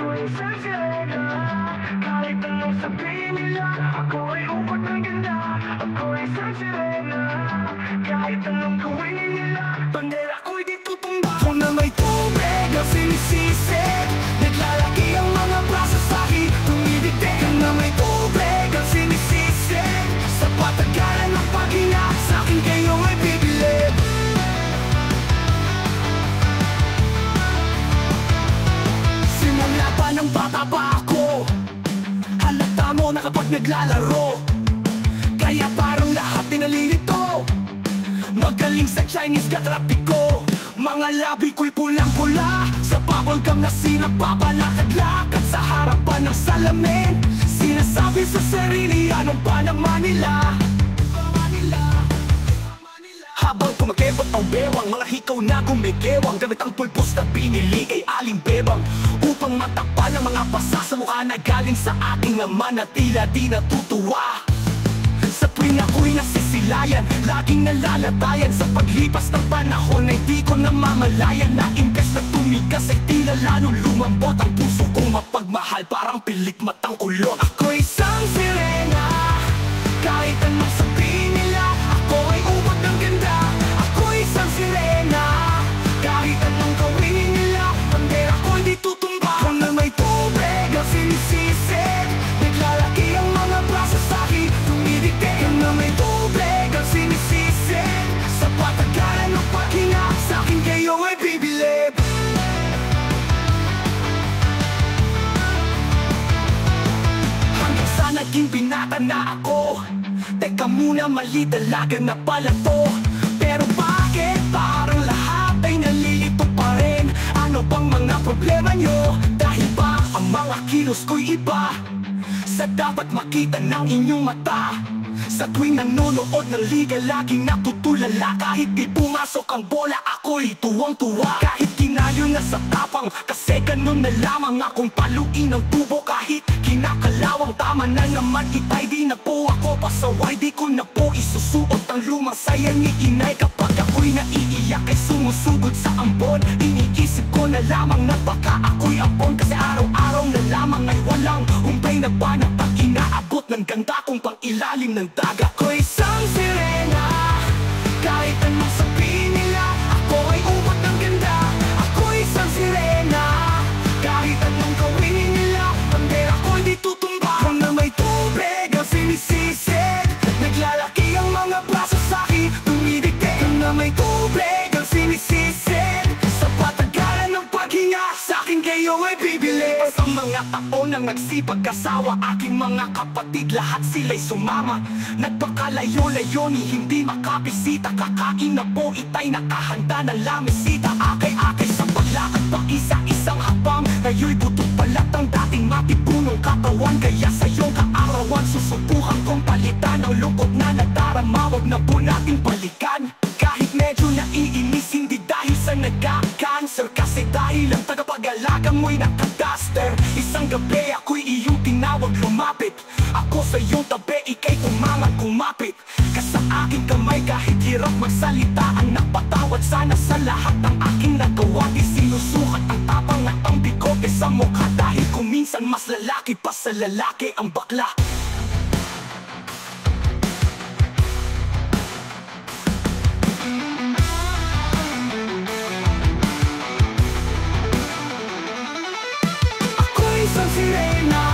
Ako isang sirena, kahit anong sabihin nila. Ako ay upat ng ganda. Ako isang sirena, kahit anong gawin nila. Bandera ko'y di tutumba. Ako na may tubig na sinisisip, naglalaki ang mga braso sa'kin. Tumidigdig ka na may tubig ang sinisisip. Sa patagalan ng paghinga, sa'kin kayo ay bibilib. Simula pa ng bata pa ako, halata mo na kapag naglalaro. Kaya parang lahat pinalilito, magaling sa Chinese katrapiko. Mga labi ko'y pulang-pula, sa bubble gum na sinapapalakad-lakad sa harapan ng salamin. Sinasabi sa sarili, anong ba naman nila? Habang kumakebot ang bewang, mga hikaw na gumigewang, gamit ang pulpos na pinili kay Aling Bebang, upang matakpan ang mga pasa sa mukha na galing sa aking ama na tila di natutuwa. Sa tuwing ako'y nasisilayan, laging nalalatayan sa paglipas ng panahon ay di ko namamalayan na imbes na tumigas ay tila lalong lumambot ang puso kong mapagmahal, parang pilik matang ulo. Ako'y isang sirena, kahit anong sabihin nila. Ako ay ubod ng ganda. Ako'y isang sirena, kahit anong gawin nila. Bandera ko'y di tutumba. Ako na may tubig ang sinisisid, naglalaki ang mga braso sa'kin. Tumidigdig ka na may tubig ang sinisisid. Sa patagalan ng paghinga, sa'kin kayo ay bibilib. Hanggang sa naging binata na ako, teka muna, mali talaga na pala to. Pero bakit parang lahat ay nalilito pa rin? Ano bang mga problema nyo? Dahil ba ang mga kilos ko'y iba sa dapat makita ng inyong mata? Sa tuwing nanonood ng liga, laging natutulala. Kahit di pumasok ang bola, ako'y tuwang-tuwa. Kahit tinayo na sa tapang, kasi ganun na lamang akong paluin ng tubo. Kahit kinakalawang, tama na naman itay, di na po ako pasaway. Di ko na po isusuot ang lumang saya ni inay. Kapag ako'y naiiyak ay sumusugod sa ambon, iniisip ko na lamang na baka ako'y ampon. Kasi araw-araw na lamang ay walang humpay na banat ang inaabot ng ganda kong pang ilalim ng dagat. Ako'y isang sirena, kahit anong sabihin nila. Ako ay ubod ng ganda. Ako'y isang sirena, kahit anong gawin nila. Bandera ko'y di tutumba. Ako na may tubig ang sinisisid, naglalaki ang mga braso sa'kin. Tumidigdig ka na may tubig ang sinisisid. Sa patagalan ng paghinga, sa'kin kayo ay bibili. Ang mga taon ang nagsipag-asawa, aking mga kapatid, lahat sila'y sumama. Nagpakalayo-layo ni hindi makabisita. Kakain na po itay, nakahanda na lamisita. Akay-akay sa paglakad pa isa-isang habang, ngayon'y buto palat ang dating matipunong katawan. Kaya sa iyong kaarawan, susubukan kong palitan ang lungkot na nadarama. Huwag na po nating balikan. Kahit medyo naiinis, hindi dahil sa nagka-cancer, kasi dahil ang tagapag-alaga mo'y nakaduster. Isang gabi ako'y iyong tinawag, lumapit ako sa iyong tabi, ika'y tumangang kumapit ka sa aking kamay. Kahit hirap magsalita, ang napatawad sana sa lahat ng aking nagawa. Di sinusukat ang tapang at ang bigote sa mukha, dahil kung minsan mas lalaki pa sa lalaki ang bakla. Isang sirena,